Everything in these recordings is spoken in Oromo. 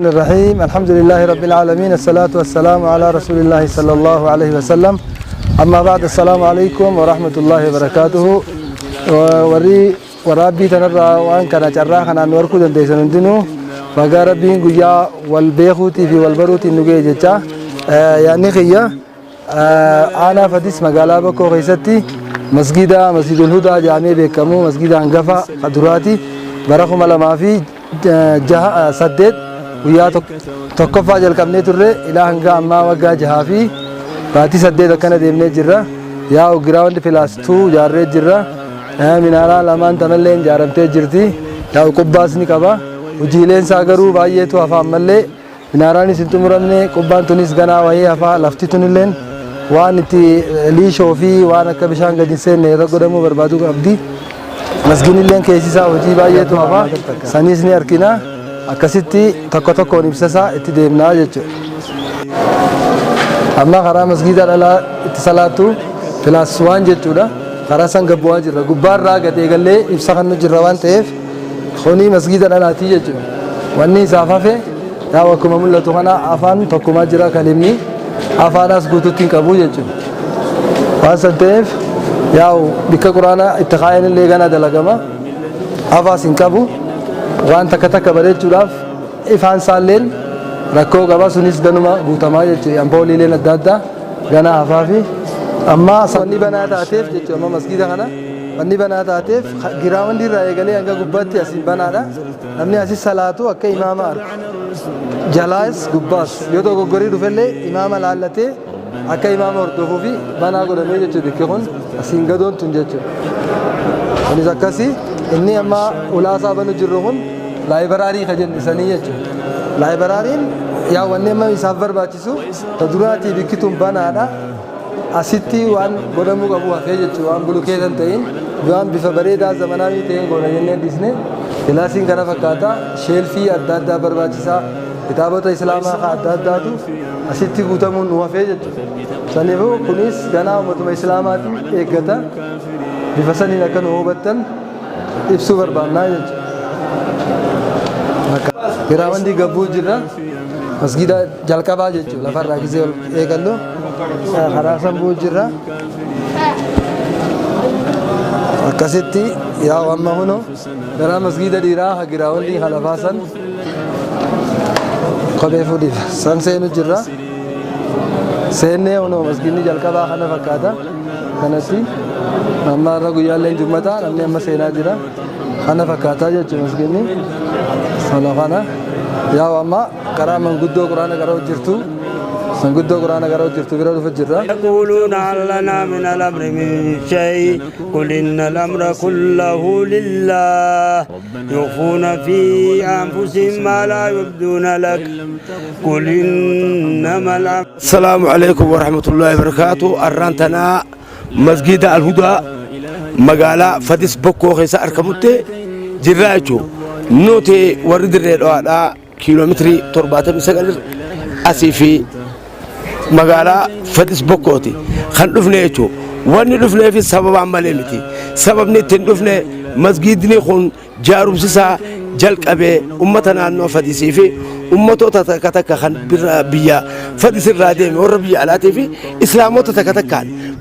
الرحيم الحمد لله رب العالمين الصلاة والسلام على رسول الله صلى الله عليه وسلم أما بعد السلام عليكم ورحمة الله وبركاته ورابي تنرى وأن كان جراح أن نوركو دنديسن دينو فقال ربي قيا والبيخوتي في والبروتي نجي جتا يعني خيا أنا فديس مقالة بكو غيستي مسجد الهدى جامع بكمو مسجد عنقفة قدراتي برخم على ما في جها سدد ويا تكفى جل كمني ترى إلى هنگا أما وجا جها في باتي سدد كنا ديمني جرا يا وجراوند فلاستو جارة جرا منارا لمان تنلين جارمتي جرتي يا وكباسني كبا وجيلين ساغرو بايه تو افا ملي مناراني سنتمرمني كبان تونس غنا وهي افا لفتي تونلين وانتي لي شوفي وانا كبشان غديسن رغدمو بربادو عبدي مسجد لين كيسيسا وجي بايه تو افا سنيسني اركينا اكسيتي تكو تكو نبسسا اتي ديمنا جچ اما خرا مسجد على اتصالاتو فلاسوان جچودا خرا سان غبوا جرا غبار را غدي غلي ابسخن جروان تيف خوني مسجد على تي جچ واني صافافه يا وكم ملتو خنا افان تكما جرا كلمني افاناس غوتوتين كبو جچ واسنتيف ياو بك قرانا اتخاين اللي غنا دلغما افاسين كبو وان تكتك بريچوداف افان سالين ركو غبا سنيس غنما غوتما جچ امبولي لين دادا غنا افافي اما سني بنا تاتيف جچ اما مسجد خنا وني بنا تاتيف غراوندي راي غلي انغا غباتي اسين بنادا نمني اسي صلاتو اك امام جلاس غباس يودو غوري دفله امام لالته اك امام وردوفو في بنا غدمي جچ دكون اسين غدون تنجچ وني زكاسي اني اما اولاسا بنو جرهون لايبراري خجن سنيه لايبرارين يا وني ما يسافر باچسو تدراتي بكتم بنادا asitti waan godhamu qabu hafee jechuudha waan bulu keessan ta'in waan bifa bareedaa zamanaawii ta'een goona jennee disne kilaasiin kana fakkaata sheelfii adda addaa barbaachisaa kitaabota islaamaa adda addaatu asitti guutamuun nu hafee jechuudha saniifuu kunis ganaa ummatuma islaamaatiin eeggata bifa saniin akka nu hubattan ibsuu barbaannaa jechuudha giraawandii gabbuu jirra masgida jalqabaa jechuudha lafarraa gisee eegallu خراسان بوجرا أكاسيتي يا وما هنو ترى مسجد ديرا هجراوندي خلافاسن قبيفو دي سان سينو جرا سينه هنو مسجد جالكابا خنا فكاتا كنتي أما رجو يالين جمعة نمني أما سينا جرا خنا فكاتا جت مسجد ني خلافانا يا وما كرام من قدو قرآن كراو جرتو سنقول قرآن قرأت تفتكروا الفجر يقولون هل لنا من الأمر من شيء قل إن الأمر كله لله يخفون في أنفسهم ما لا يبدون لك قل إنما الأمر. السلام عليكم ورحمة الله وبركاته. أرانتنا مسجد الهدى مقالة فديس بكو خيسا أركمتي جراجو نوتي ورد الرئيس كيلومتري ترباتة مسجد أسيفي مقالة فديس بوكوتي خل دفنه يجو واني دفنه في سبب عمله متي سبب نتن دفنه مسجد نخون جارب سسا جلك أبي أمتنا أنو فديسي في أمتو تتكتك خن بيا فديس الرادم وربي على تيفي إسلامو تتكتك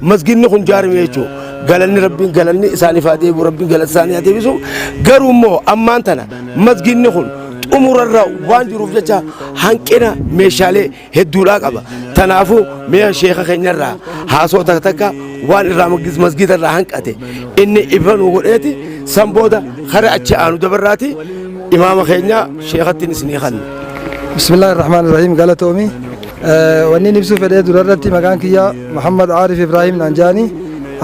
مسجد نخون جارب يجو قالني ربي قالني إساني فادي وربي قال إساني هاتي بيسو قروا مو أمانتنا مسجد نخون أمور الرا وانجروف جتا هنكنا مشالي هدولا قبا تنافو ميا شيخ خنيرا هاسو تكتكا وان الرامجز مسجد الرا هنكاتي إني ابن وقولتي سامبودا خرع أنو دبراتي إمام خنيا شيخ التنسني خن. بسم الله الرحمن الرحيم قال تومي واني نفسه في دررتي مكان كيا محمد عارف إبراهيم نانجاني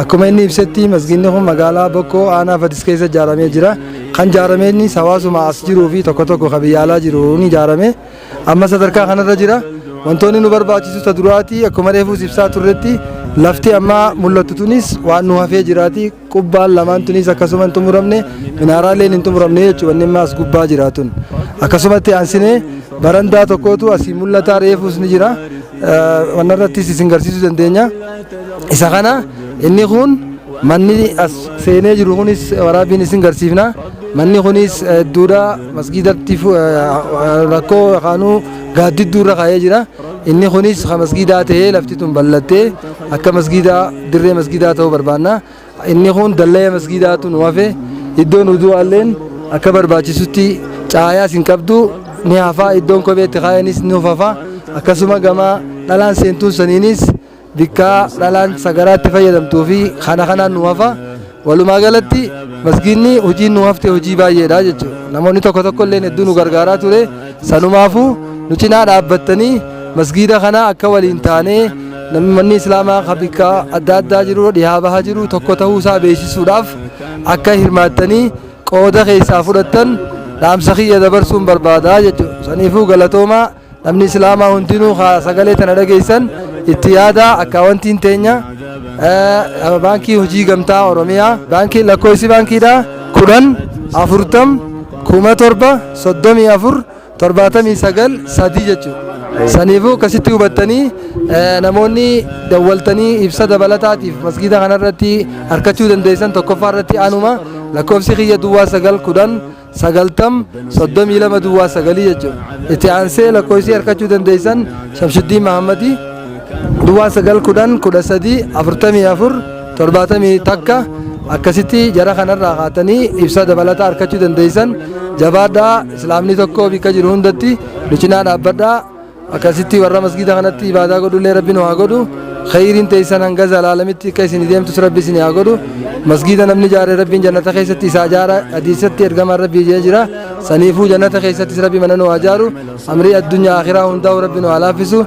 أكما إني بستي مسجدهم مقالة بكو أنا فديس كيسة جارمي جرا خان جارمي سواسو ما أسجرو في تكتكو خبيالا جروني جارمي أما صدركا خنا رجرا وانتوني نبر باچيسو تدراتي أكما ريفو سبسا ترتي لفتي أما ملتو تونس وانوها في جراتي قبال لمان تونس أكسوما انتمرمني من أرالين انتمرمني واني ما أسقبا جراتون أكسوما تيانسيني برندا تكوتو أسي ملتا ريفو سنجرا ونرتي سنگرسيسو دندينيا إسا خنا inni kun manni as seenee jiru kunis waraabbiin isin garsiifna manni kunis duudha masgidatti rakkoo yookaanuu gaaddidduurra kaa'ee jira. Inni kunis ka masgidaa ta'ee lafti tun bal'attee akka masgidaa dirree masgidaa ta'uu barbaanna. Inni kun dallee masgidaatu nu hafe iddoon udu'aalleen akka barbaachisutti caayaas hin qabdu ni hafa iddoon kopheetti kaa'anis ni hafa akkasuma gama dhalaan seentuun saniinis bikkaa dhalaan sagaraatti fayyadamtuu fi kanaan nu hafa. Walumaa galatti masgidni hojiin nu hafte hojii baay'eedha jechuudha. Namoonni tokko illee hedduu nu gargaaraa ture sanumaafuu nu cinaa dhaabbattanii masgida kana akka waliin taanee manni islaamaa ka bikka adda addaa jiru dhihaa bahaa jiru tokko ta'uu isaa beeksisuudhaaf akka hirmaattanii qooda keessaa fudhattan dhaamsa kiyya dabarsuun barbaadaa jechuudha. Saniifuu galatoomaa namni islaamaa hundinuu sagalee tana dhageessan itti yaada akkaawwantiin teenya baankii hojii gamtaa oromiyaa baankii lakkoofsi baankiidha 10-40-734-79 jechuudha. Saniifuu akkasitti hubattanii namoonni dawwaltanii ibsa dabalataatiif masgida kanarratti harkachuu dandeessan tokkoffaa irratti anuma lakkoofsi kiyya duwwaa 9-10-90-32 duwwaa 9 jechuudha. Itti aansee lakkoofsi harkachuu dandeessan Shamshuddin Mahammadi duwwaa 9-10-43-44-71 akkasitti jara kanarraa kaatanii ibsa dabalataa harkachuu dandeessan. Jabaadhaa islaamni tokko bikka jiru hundatti nu cinaa dhaabbadhaa. Akkasitti warra masgida kanatti ibaadaa godhullee rabbi nu haa godhu. Khayriin teessan hanga zalaalamitti akka isin deemtus rabbi isin haa godhu. Masgida namni jaare rabbiin jannata keessatti isaa jaara hadiisatti ergamaan rabbii jee jira. Saniifuu jannata keessattis rabbi mana nu haa jaaru. Amrii addunyaa akhiraa hundaa'u rabbi nu haa laaffisu.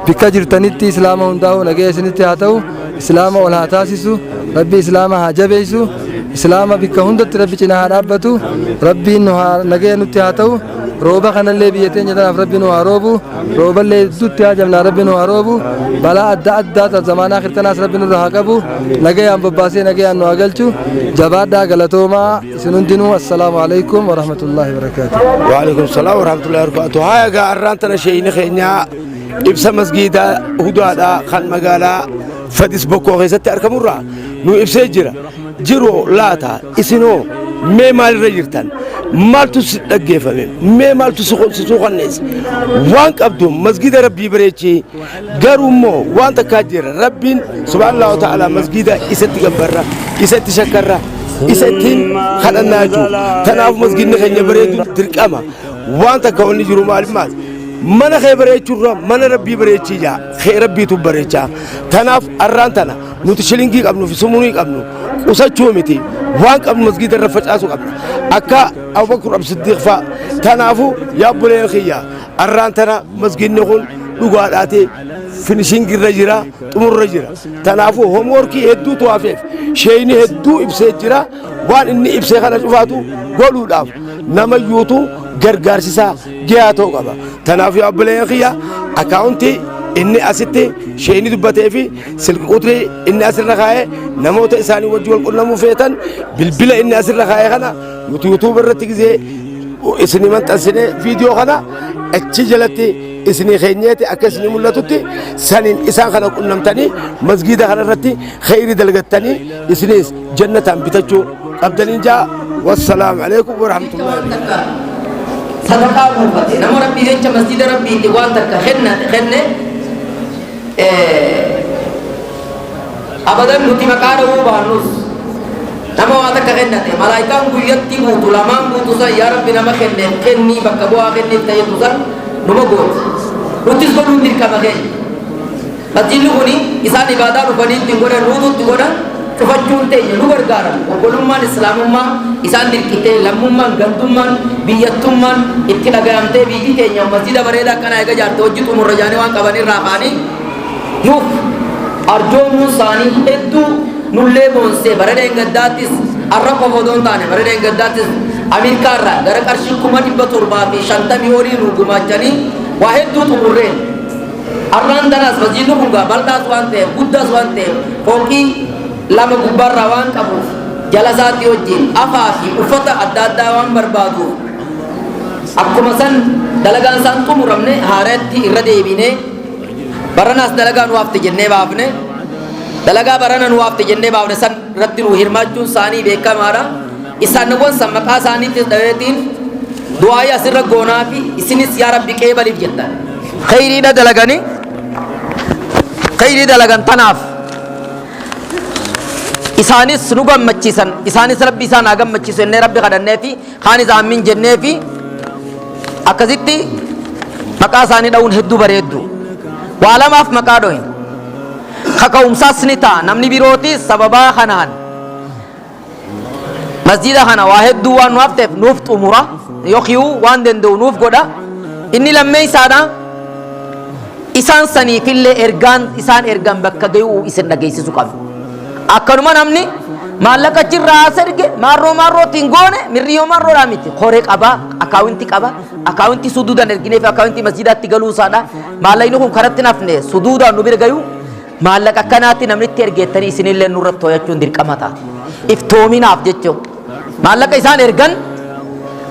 Bikka jirtanitti islaama hundaa'u nagaya isinitti haa ta'u. Islaama ol haa taasisu. Rabbi islaama haa jabeessu. Islaama bikka hundatti rabbi cinaa haa dhaabbatu. Rabbiin nu haa nagaya nutti haa ta'u. Rooba kanallee biyya teenya tanaaf rabbi nu haa roobu. Rooballee hedduutti haa jamnaa rabbi nu haa roobu. Balaa adda addaa zamaanaa akhirtanaas rabbi nurra haa qabu. Nagayaan bobbaasee nagayaan nu haa galchu. Jabaadhaa galatoomaa isin hundinuu assalaamu alaikum wa rahmatullahi wa barakatuh. Wa alaikum salaam wa rahmatullahi wa barakatuh. Haa egaa arraan tana sheeyni keenyaa ibsa masgiida hudaadhaa kan magaalaa Fadis Bokkoo keessatti argamurraa nu ibsee jira. Jiroo laata isinoo mee maalirra jirtan? Maaltu si dhaggeeffame? Mee maaltu si suuqannees? Waan qabdu masgida rabbii bareechee garuu immoo waan takkaa jira rabbiin subhaanahu wa ta'ala masgida isatti gabbarra isatti shakkarra isatti kadhannaa jiru. Kanaaf masgidni keenya bareedu dirqama waan takka wanni jiru maalimaas mana kee bareechuurra mana rabbii bareechii jaa kee rabbiitu bareechaa. Kanaaf arraan tana nuti shilingii qabnu fi sumunii qabnu qusachuu miti waan qabnu masgida irra facaasu qabna akka Abubakar As-Siddiq fa'a. Kanaafu yaa buleen kiyya arraan tana masgidni kun dhugaadhaatee finishingii irra jira xumurra jira. Kanaafu hoomworkii hedduutu hafeef sheeyni hedduu ibsee jira waan inni ibsee kana cufaatu godhuudhaaf nama yuutu gargaarsisaa giyaa ta'uu qaba. Kanaaf yaa buleen kiyya akkaawuntii inni asitti sheeyni dubbatee fi silki quxrii inni asirra kaa'ee namoota isaanii wajji wal qunnamuu feetan bilbila inni asirra kaa'ee kana nuti yuutuub irratti gisee isinii maxxansine viidiyoo kana achi jalatti isinii keenyeeti akka isinii mul'atutti saniin isaan kana qunnamtanii masgida kana irratti khayrii dalgattanii isiniis jannataan bitachuu qabdaniin jaa. Wassalaamu alaikum wa rahmatullahi wa barakatuh. Sadaqaa buufate nama rabbii jecha masjida rabbiitti waan takka kenne abadan nuti maqaa dhahuu baannus nama waa takka kennate malaayikaan guyyatti buutu lamaan buutu san yaa rabbi nama kennii bakka bu'aa kenniif ta'etu san numa gooti nutis godhuun dirqama keenya. Masjidni kuni isaan ibaadaa dhufanii ittiin godhan nuututti godhan cufachuun teenya nu gargaaran obbolummaan islaamummaa isaan dirqitee lammummaan gandummaan biyyattummaan itti dhagayamtee biyyi teenya masjida bareedaa akkana eega jaarte hojii xumurra jaanii waan qabanirraa kaanii nuuf arjoomuun isaanii hedduu nullee boonsee bareedeen gaddaattis arra qofa odoo hin taane bareedeen gaddaattis Ameerikaarraa gara qarshii 750 olii nu gumaachanii waa hedduu xumurreen arraan tanaas masjidni kun bal'aas waan ta'eef guddaas waan ta'eef fooqii lama gubbaarraa waan qabuuf jala isaatti wajjin afaa fi uffata adda addaa waan barbaaduuf akkuma san dalagaan isaan xumuramne haaratti irra deebinee baranaas dalagaa nu hafte jennee baafne dalagaa barana nu hafte jennee baafne san irratti nu hirmaachuun isaanii beekamaadha. إسان نقول سمكا ساني تدويتين دعاء أسر قونا في إسنس يا ربي كيبل جدا خيري دا دلغاني خيري دلغان تناف إسانس نقوم مجيسان إسانس ربي إسان آغم مجيسان ربي خدنه في خاني زامين جنه في أكزيتي مكا ساني داون هدو بريدو وعلماف مكا دوين خاكا أمساس نتا نمني بيروتي سببا خنان مسجد خنا واحد دوان وقت نوفت أمورا يخيو وان دندو نوف قدا إني لما يسادا إسان سني في اللي إرغان إسان إرغان بكا ديو إسان نجيسي سقام أكنما نمني مالك أجر راسرك مارو تينغونه مريو مارو راميتي خورك أبا أكاونتي سدودا نرجني في أكاونتي مسجدات تقولوا سادا مالاينهم خرجت نفني سدودا نبير جايو مالك أكناتي نمني ترجعتني سنين نورت تويا چون كماتا إفتومين أبجتشو مالك إسان إرغان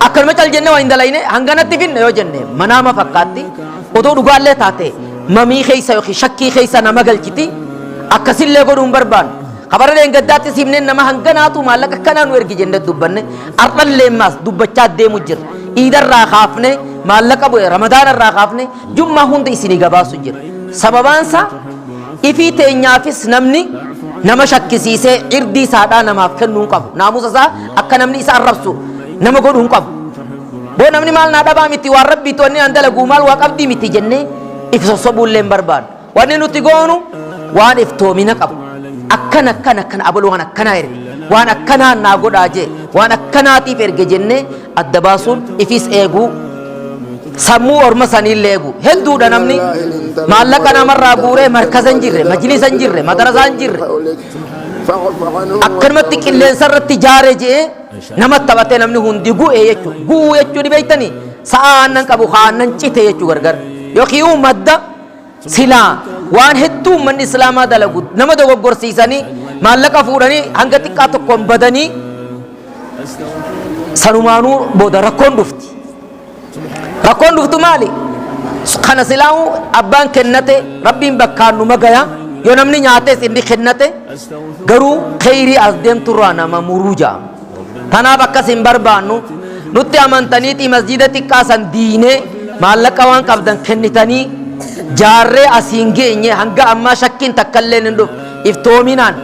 أكل ما تل جنة وإندا لاينه هنگانا تفين نيو جنة مناما فكاتي أدو رجال له تاته مامي خيسا يخي شكي خيسا نماغل كتي أكسيل له كورم بربان خبر له إنقدات سيمنة نما هنگانا تو مالك كنا نوير كي جنة دبّنة أرتل لماس دبّچات دي مجر إيدر راخافنه مالك أبو رمضان راخافنه جمعة هون ده إسني جبا سجر سببان سا إفي تينيافس نمني نما شكي سيسه إردي سادا نما أفكن نونقب ناموس سا أكنمني إسار ربسو nama godhuun qabu boo namni maal naa dhabaa miti waan rabbii toonni an dalagu maal waa qabdii miti jennee if sossobuullee hin barbaadu wanni nuti goonu waan iftoomina qabu akkana abaluu waan akkanaa erge waan akkanaa naa godhaa jee waan akkanaatiif erge jennee adda baasuun ifis eeguu sammuu orma saniillee eeguu hedduudha namni maallaqa namarraa guuree markaza hin jirre majlisa hin jirre madarasaa hin jirre akkanumatti qilleensa irratti jaaree jee namatti taphatee namni hundi gu'ee jechuudha gu'uu jechuun beektanii sa'a aannan qabu aannan cite jechuu gargar yookiin madda silaa waan hedduu manni islaamaa dalagu nama dogoggorsiisanii maallaqa fuudhanii hanga xiqqaa tokkoon badanii sanumaanuu booda rakkoon dhuftu maali kana silaamu abbaan kennate rabbiin bakkaan nu magaya yoo namni nyaates inni kennate garuu khayrii as deemturraa nama muruu ja'a tanaaf akkas hin barbaannu nutti amantaniiti masjida xiqqaasan diinee maallaqa waan qabdan kennitanii jaarree asiin geenye hanga ammaa shakkiin takkallee hin dhufu iftoominaan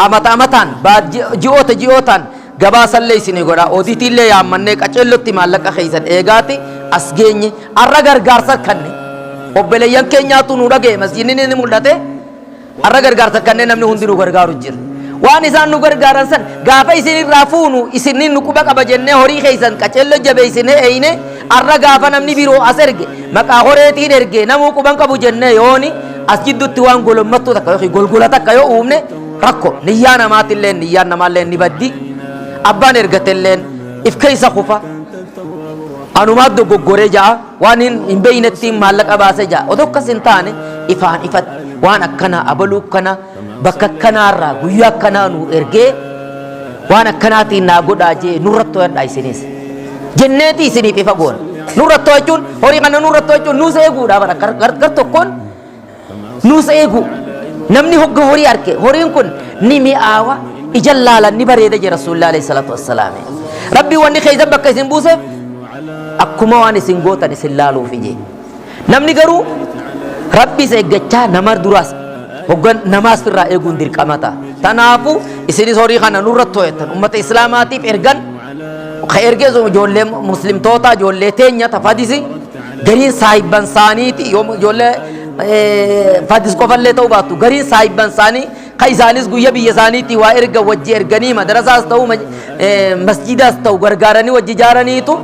amataan ji'ootaan gabaasallee isinii godha oodiitiillee yaammannee qaceellotti maallaqa keeysan eegaati as geenye arra gargaarsa kanne obboleeyyan keenyaatu nu dhagee masjidni ni mul'ate arra gargaarsa kanne namni hundi nu gargaaru jira waan isaan nu gargaaran san gaafa isin irraa fuunu isinin nu quba qaba jennee horii keeysan qaceello jabeeysinee eeyne arra gaafa namni biroo as erge maqaa horeetiin erge namuu quban qabu jennee yooni as jiddutti waan golommattuu takka yookiin golgola takka yoo uumne rakko niyyaa namaatillee niyyaan namaallee ni baddi abbaan ergatelleen if keeysa kufa anumaat dogoggoree ja'a waan hin beeynettiin maallaqa baase ja'a odoo akkas hin taane ifaan ifatti waan akkana abaluu kana bakka akkanaarraa guyyaa akkanaa nu ergee waan akkanaatiin naa godhaa jee nurrattoo yadhaa isinis jenneeti isiniif ifa goona nurrattoo jechuun horii kana nurrattoo jechuun nuus eeguudha bara gar tokkoon nuus eegu namni hogga horii arge horiin kun ni mi'aawa ijaan laalan ni bareeda jee rasuulillah alayhi salaatu wassalaam rabbii wanni keeysan bakka isin buuseef akkuma waan isin gootan isin laaluuf ije namni garuu rabbiis eeggachaa nama duraas hoggan namaas firraa eeguun dirqamata tanaafu isinis horii kana nurrattoo jettan ummata islaamaatiif ergan ka ergee ijoollee muslimtoota ijoollee teenya tafadisi gariin saahibban saaniiti ijoollee fadis qofallee ta'uu baattu gariin saahibban saanii ka isaanis guyya biyya saaniiti waa erga wajji erganii madarasaas ta'uu masjidaas ta'u gargaaranii wajji ijaaraniitu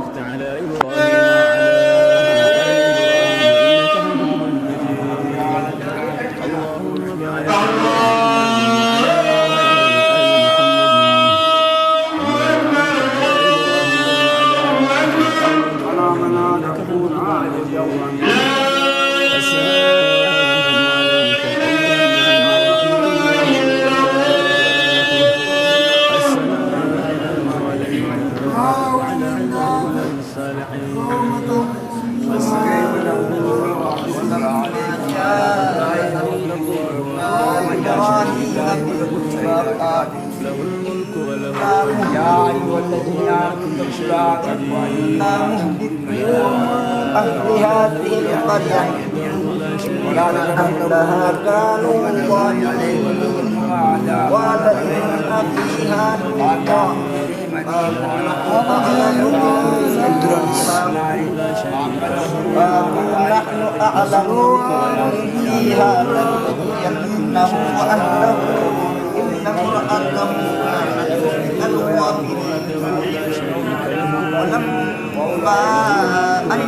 الصالحين إنا مهلكو أهل هذه القرية إن أهلها كانوا ظالمين وعلى إن فيها لوطا نحن أعلم فيها لنبينه وأهله إن امرأته كانت من الغابرين ولما أن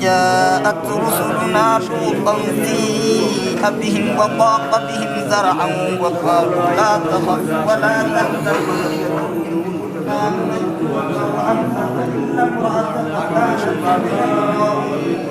جاءت رسلنا لوطا سيء بهم وضاق بهم ذرعا وقالوا لا تخف ولا تحزن إن امرأتك كانت من الغابرين